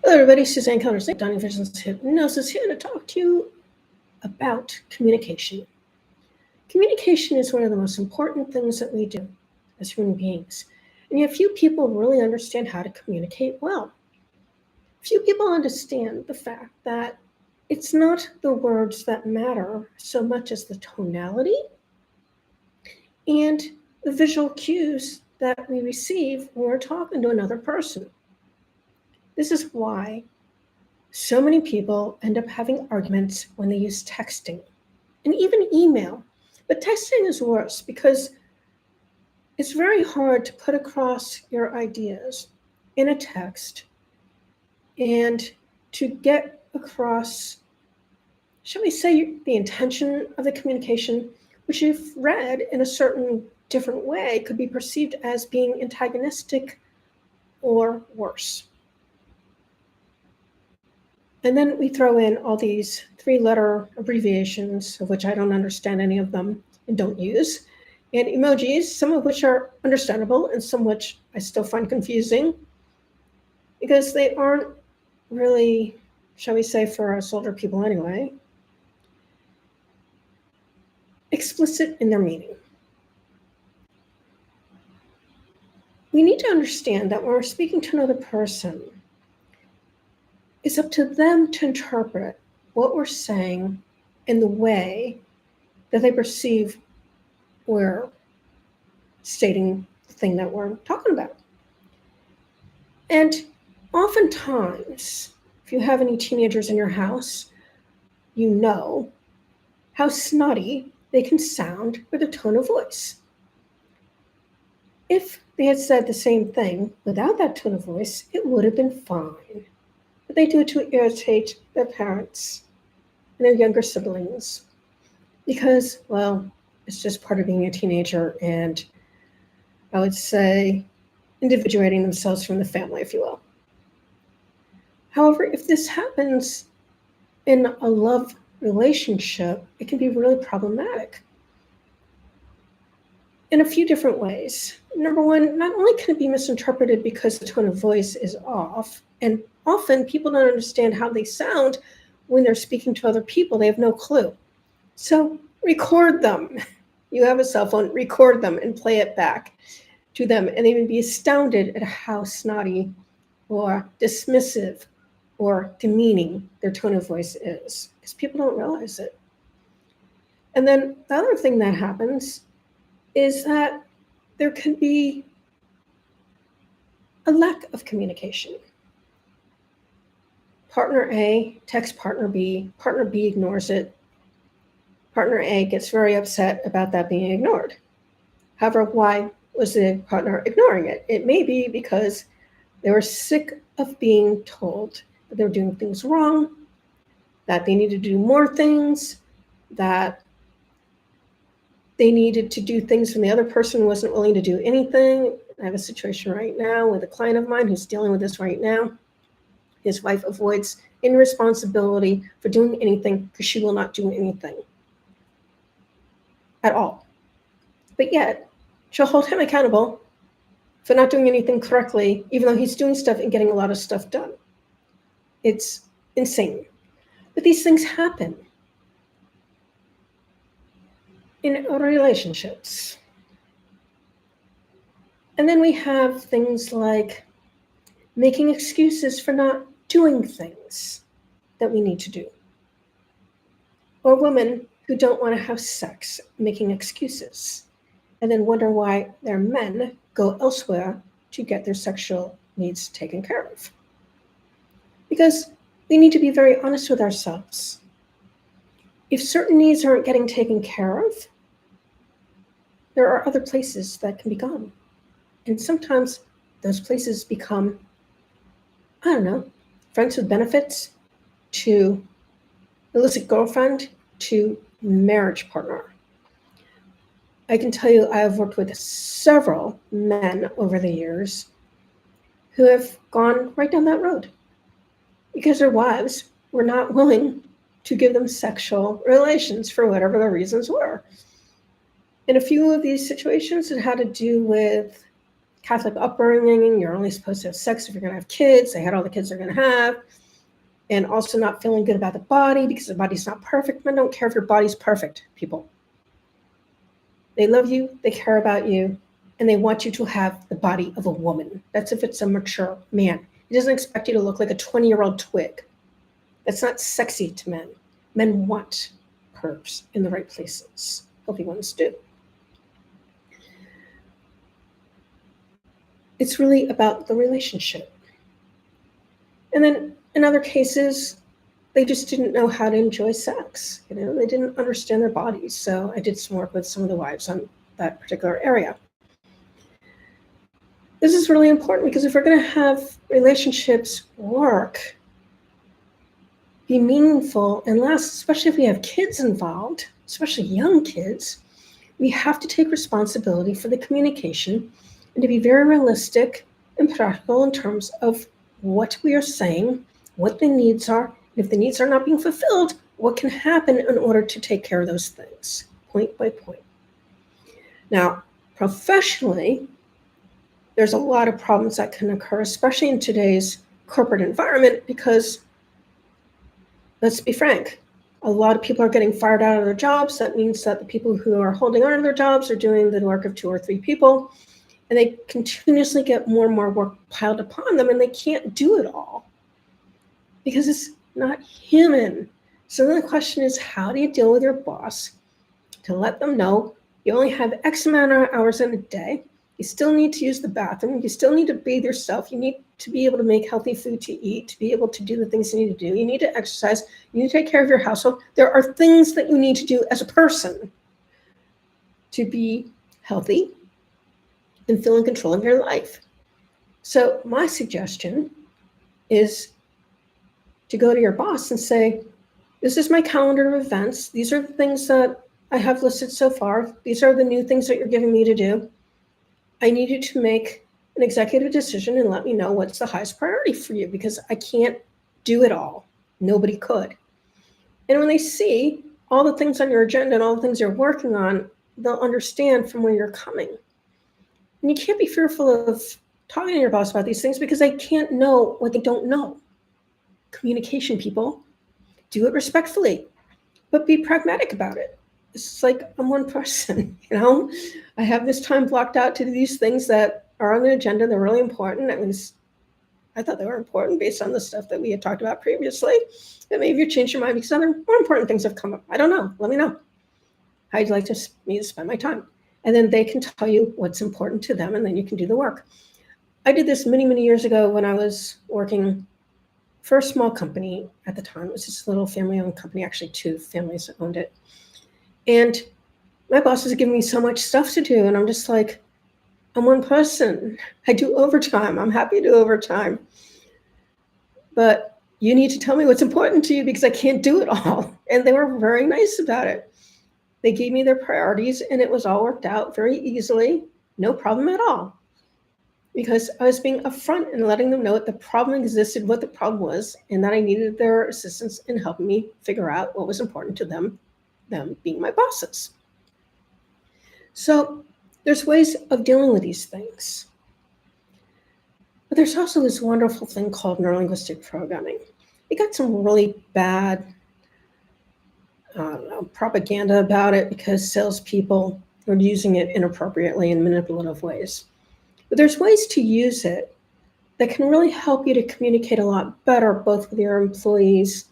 Hello, everybody. Suzanne Kellner-Zinck, Dining Visions Hypnosis, here to talk to you about communication. Communication is one of the most important things that we do as human beings. And yet few people really understand how to communicate well. Few people understand the fact that it's not the words that matter so much as the tonality and the visual cues that we receive when we're talking to another person. This is why so many people end up having arguments when they use texting and even email. But texting is worse because it's very hard to put across your ideas in a text and to get across, shall we say, the intention of the communication, which if read in a certain different way could be perceived as being antagonistic or worse. And then we throw in all these 3-letter abbreviations, of which I don't understand any of them and don't use, and emojis, some of which are understandable and some which I still find confusing because they aren't really, shall we say, for us older people anyway, explicit in their meaning. We need to understand that when we're speaking to another person, it's up to them to interpret what we're saying in the way that they perceive we're stating the thing that we're talking about. And oftentimes, if you have any teenagers in your house, you know how snotty they can sound with a tone of voice. If they had said the same thing without that tone of voice, it would have been fine. But they do it to irritate their parents and their younger siblings because, well, it's just part of being a teenager and I would say individuating themselves from the family, if you will. However, if this happens in a love relationship, it can be really problematic in a few different ways. Number one, not only can it be misinterpreted because the tone of voice is off, and often people don't understand how they sound when they're speaking to other people. They have no clue. So record them. You have a cell phone, record them and play it back to them, and they would be astounded at how snotty or dismissive or demeaning their tone of voice is, because people don't realize it. And then the other thing that happens is that there can be a lack of communication. Partner A texts partner B ignores it. Partner A gets very upset about that being ignored. However, why was the partner ignoring it? It may be because they were sick of being told that they were doing things wrong, that they needed to do more things, that they needed to do things when the other person wasn't willing to do anything. I have a situation right now with a client of mine who's dealing with this right now. His wife avoids any responsibility for doing anything because she will not do anything at all. But yet, she'll hold him accountable for not doing anything correctly, even though he's doing stuff and getting a lot of stuff done. It's insane. But these things happen in relationships. And then we have things like making excuses for not doing things that we need to do. Or women who don't want to have sex, making excuses, and then wonder why their men go elsewhere to get their sexual needs taken care of. Because we need to be very honest with ourselves. If certain needs aren't getting taken care of, there are other places that can be gone. And sometimes those places become, I don't know, friends with benefits to illicit girlfriend to marriage partner. I can tell you I've worked with several men over the years who have gone right down that road because their wives were not willing to give them sexual relations for whatever the reasons were. In a few of these situations, it had to do with Catholic upbringing, you're only supposed to have sex if you're going to have kids. They had all the kids they're going to have. And also not feeling good about the body because the body's not perfect. Men don't care if your body's perfect, people. They love you, they care about you, and they want you to have the body of a woman. That's if it's a mature man. He doesn't expect you to look like a 20-year-old twig. That's not sexy to men. Men want curves in the right places. Healthy ones do. It's really about the relationship. And then in other cases, they just didn't know how to enjoy sex. They didn't understand their bodies. So I did some work with some of the wives on that particular area. This is really important because if we're going to have relationships work, be meaningful, and last, especially if we have kids involved, especially young kids, we have to take responsibility for the communication and to be very realistic and practical in terms of what we are saying, what the needs are. If the needs are not being fulfilled, what can happen in order to take care of those things, point by point. Now, professionally, there's a lot of problems that can occur, especially in today's corporate environment, because let's be frank, a lot of people are getting fired out of their jobs. That means that the people who are holding on to their jobs are doing the work of 2 or 3 people, and they continuously get more and more work piled upon them, and they can't do it all because it's not human. So then the question is, how do you deal with your boss to let them know you only have X amount of hours in a day? You still need to use the bathroom. You still need to bathe yourself. You need to be able to make healthy food to eat, to be able to do the things you need to do. You need to exercise. You need to take care of your household. There are things that you need to do as a person to be healthy and feel in control of your life. So my suggestion is to go to your boss and say, this is my calendar of events. These are the things that I have listed so far. These are the new things that you're giving me to do. I need you to make an executive decision and let me know what's the highest priority for you, because I can't do it all. Nobody could. And when they see all the things on your agenda and all the things you're working on, they'll understand from where you're coming. And you can't be fearful of talking to your boss about these things because they can't know what they don't know. Communication, people. Do it respectfully, but be pragmatic about it. It's like I'm one person, I have this time blocked out to do these things that are on the agenda. They're really important. At least I thought they were important based on the stuff that we had talked about previously. And maybe you change your mind because other more important things have come up. I don't know. Let me know how you'd like me to spend my time. And then they can tell you what's important to them, and then you can do the work. I did this many, many years ago when I was working for a small company at the time. It was just a little family-owned company, actually 2 families owned it. And my boss was giving me so much stuff to do, and I'm just like, I'm one person. I do overtime. I'm happy to do overtime. But you need to tell me what's important to you because I can't do it all. And they were very nice about it. They gave me their priorities, and it was all worked out very easily, no problem at all. Because I was being upfront and letting them know that the problem existed, what the problem was, and that I needed their assistance in helping me figure out what was important to them being my bosses. So there's ways of dealing with these things. But there's also this wonderful thing called neurolinguistic programming. It got some really bad propaganda about it because salespeople are using it inappropriately in manipulative ways. But there's ways to use it that can really help you to communicate a lot better, both with your employees,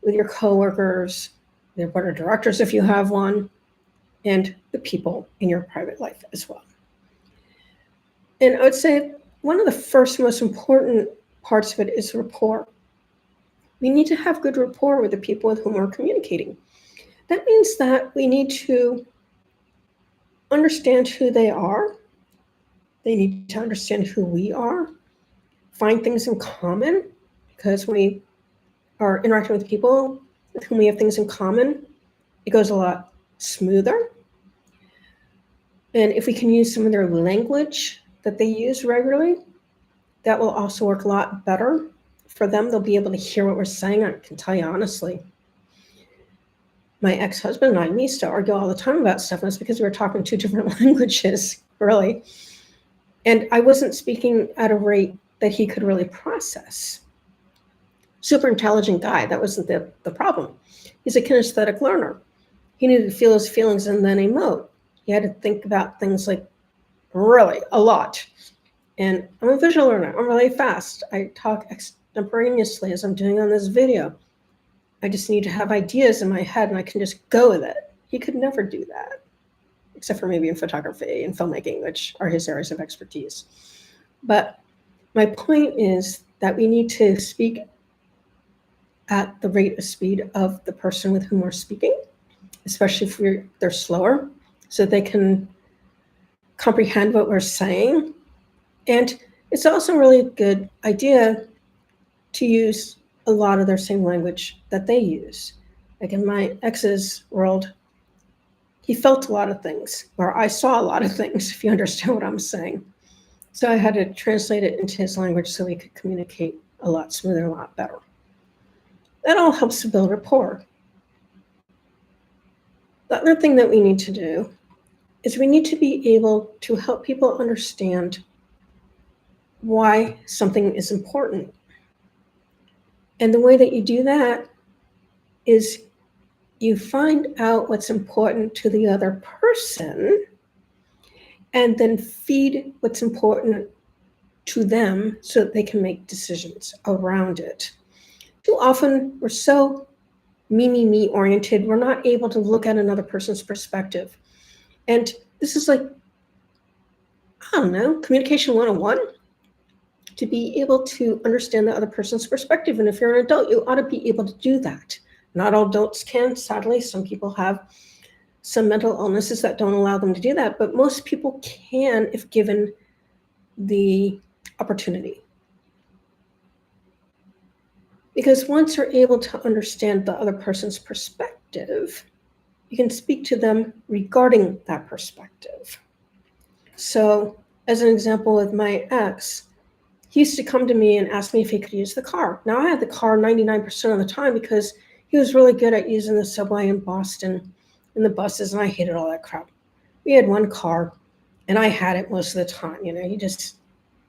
with your coworkers, your board of directors if you have one, and the people in your private life as well. And I would say one of the first most important parts of it is rapport. We need to have good rapport with the people with whom we're communicating. That means that we need to understand who they are. They need to understand who we are, find things in common, because when we are interacting with people with whom we have things in common, it goes a lot smoother. And if we can use some of their language that they use regularly, that will also work a lot better for them. They'll be able to hear what we're saying. I can tell you honestly, my ex-husband and I used to argue all the time about stuff, and it's because we were talking 2 different languages, really. And I wasn't speaking at a rate that he could really process. Super intelligent guy, that wasn't the problem. He's a kinesthetic learner. He needed to feel his feelings and then emote. He had to think about things like really a lot. And I'm a visual learner. I'm really fast. I talk extemporaneously as I'm doing on this video. I just need to have ideas in my head and I can just go with it. He could never do that, except for maybe in photography and filmmaking, which are his areas of expertise. But my point is that we need to speak at the rate of speed of the person with whom we're speaking, especially if they're slower, so they can comprehend what we're saying. And it's also a really good idea to use a lot of their same language that they use. Like in my ex's world, he felt a lot of things, or I saw a lot of things, if you understand what I'm saying. So I had to translate it into his language so we could communicate a lot smoother, a lot better. That all helps to build rapport. The other thing that we need to do is we need to be able to help people understand why something is important. And the way that you do that is you find out what's important to the other person and then feed what's important to them so that they can make decisions around it. Too often, we're so me oriented, we're not able to look at another person's perspective. And this is like, I don't know, communication 101, to be able to understand the other person's perspective. And if you're an adult, you ought to be able to do that. Not all adults can, sadly. Some people have some mental illnesses that don't allow them to do that, but most people can if given the opportunity. Because once you're able to understand the other person's perspective, you can speak to them regarding that perspective. So, as an example with my ex, he used to come to me and ask me if he could use the car. Now, I had the car 99% of the time because he was really good at using the subway in Boston and the buses, and I hated all that crap. We had one car, and I had it most of the time. You just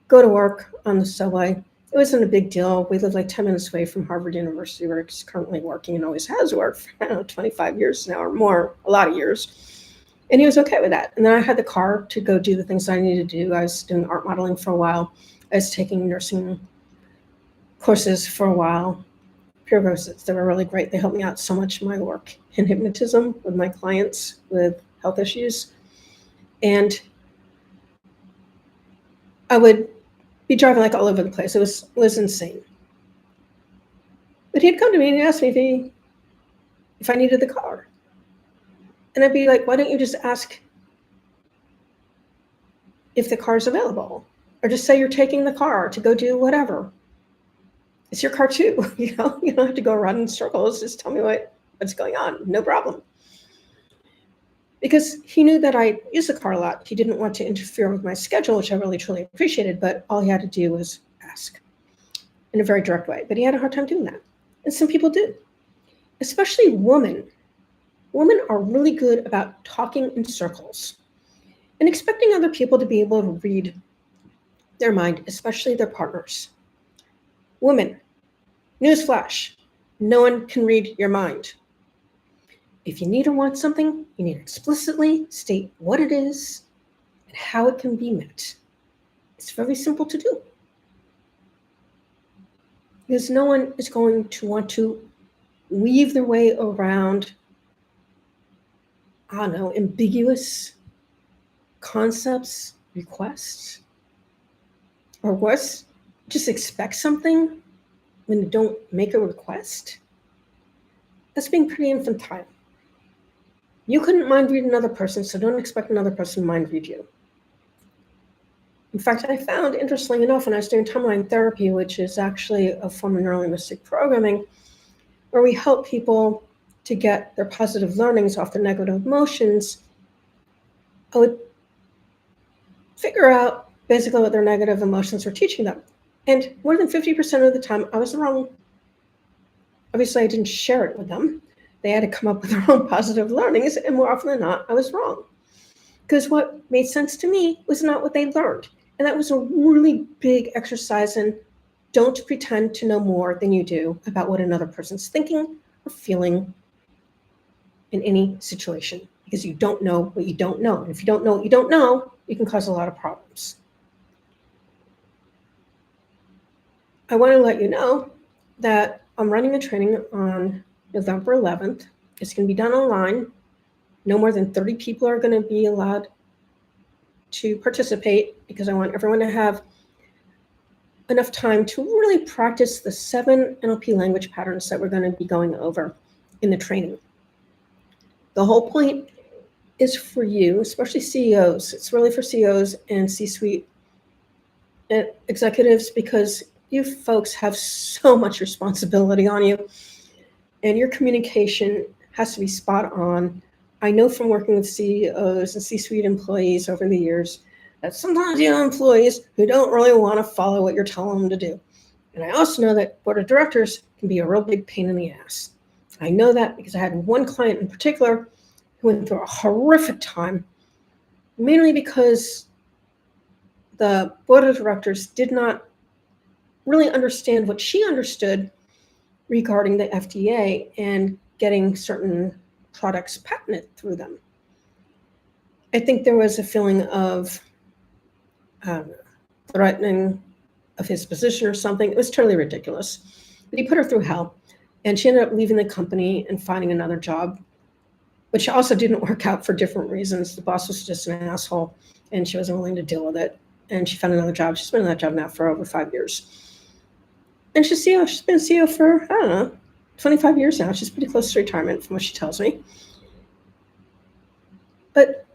go to work on the subway. It wasn't a big deal. We lived like 10 minutes away from Harvard University, where he's currently working and always has worked for, 25 years now or more, a lot of years. And he was okay with that. And then I had the car to go do the things I needed to do. I was doing art modeling for a while. I was taking nursing courses for a while, peer courses. They were really great. They helped me out so much in my work in hypnotism with my clients with health issues. And I would be driving like all over the place. It was insane. But he'd come to me and ask me if I needed the car. And I'd be like, why don't you just ask if the car's available? Or just say you're taking the car to go do whatever. It's your car too. You don't have to go around in circles. Just tell me what's going on. No problem. Because he knew that I use the car a lot. He didn't want to interfere with my schedule, which I really, truly appreciated. But all he had to do was ask in a very direct way. But he had a hard time doing that. And some people do, especially women. Women are really good about talking in circles and expecting other people to be able to read their mind, especially their partners. Women, newsflash, no one can read your mind. If you need or want something, you need to explicitly state what it is and how it can be met. It's very simple to do. Because no one is going to want to weave their way around, ambiguous concepts, requests, or worse, just expect something when you don't make a request. That's being pretty infantile. You couldn't mind read another person, so don't expect another person to mind read you. In fact, I found, interestingly enough, when I was doing timeline therapy, which is actually a form of neurolinguistic programming, where we help people to get their positive learnings off their negative emotions, I would figure out basically what their negative emotions were teaching them. And more than 50% of the time, I was wrong. Obviously, I didn't share it with them. They had to come up with their own positive learnings, and more often than not, I was wrong. Because what made sense to me was not what they learned. And that was a really big exercise in don't pretend to know more than you do about what another person's thinking or feeling in any situation, because you don't know what you don't know. And if you don't know what you don't know, you can cause a lot of problems. I want to let you know that I'm running a training on November 11th. It's going to be done online. No more than 30 people are going to be allowed to participate, because I want everyone to have enough time to really practice the 7 NLP language patterns that we're going to be going over in the training. The whole point is for you, especially CEOs. It's really for CEOs and C-suite executives, because you folks have so much responsibility on you, and your communication has to be spot on. I know from working with CEOs and C-suite employees over the years that sometimes you have employees who don't really want to follow what you're telling them to do. And I also know that board of directors can be a real big pain in the ass. I know that because I had one client in particular who went through a horrific time, mainly because the board of directors did not really understand what she understood regarding the FDA and getting certain products patented through them. I think there was a feeling of threatening of his position or something. It was totally ridiculous. But he put her through hell, and she ended up leaving the company and finding another job, which also didn't work out for different reasons. The boss was just an asshole, and she wasn't willing to deal with it. And she found another job. She's been in that job now for over 5 years. And she's CEO. She's been CEO for, I don't know, 25 years now. She's pretty close to retirement from what she tells me. But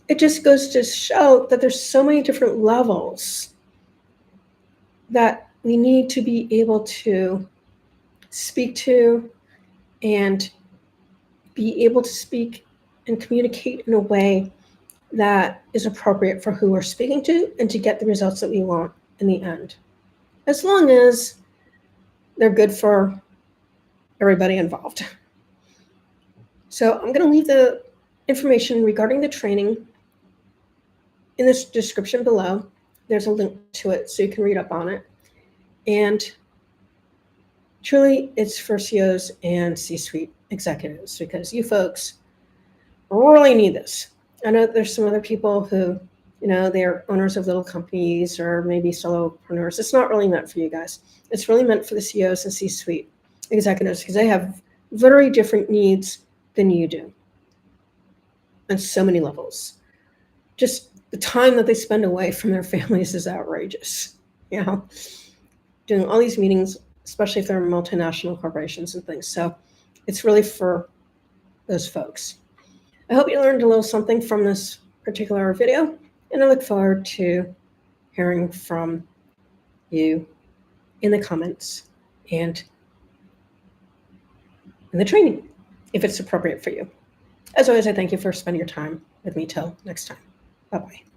it just goes to show that there's so many different levels that we need to be able to speak to and be able to speak and communicate in a way that is appropriate for who we're speaking to and to get the results that we want in the end, as long as they're good for everybody involved. So I'm going to leave the information regarding the training in this description below. There's a link to it so you can read up on it. And truly, it's for CEOs and C-suite executives, because you folks really need this. I know there's some other people who, they're owners of little companies or maybe solopreneurs. It's not really meant for you guys. It's really meant for the CEOs and C-suite executives, because they have very different needs than you do on so many levels. Just the time that they spend away from their families is outrageous. Doing all these meetings, especially if they're multinational corporations and things. So it's really for those folks. I hope you learned a little something from this particular video, and I look forward to hearing from you in the comments and in the training, if it's appropriate for you. As always, I thank you for spending your time with me. Till next time. Bye-bye.